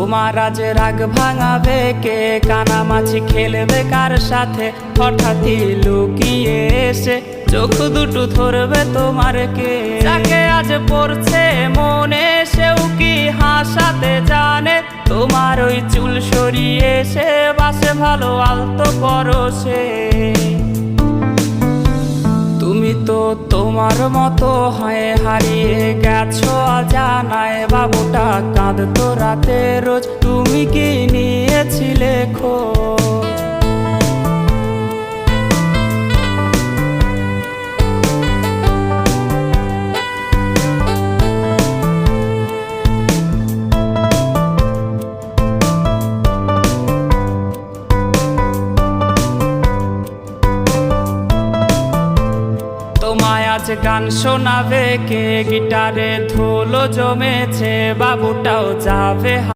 তোমার আজ রাগ ভাঙাবে কে, কানামাছি খেলবে কার সাথে, হঠাৎই লুকিয়ে এসে চোখ দুটো ধরবে তোমার কে। যাকে আজ পড়ছে মনে সেও কি হাসাতে জানে, তোমার ওই চুল সরিয়ে সে বাসে ভালো আলতো পরশে। তুমি তো তোমার মতো হয়ে হারিয়ে গেছো অজানায়, বাবুটা কাঁদতো রাতে রোজ, তুমি কি নিয়েছিলে খোঁজ? তোমায় আজ গান শোনাবে কে, গিটারে ধুলো জমেছে, বাবুটাও যাবে।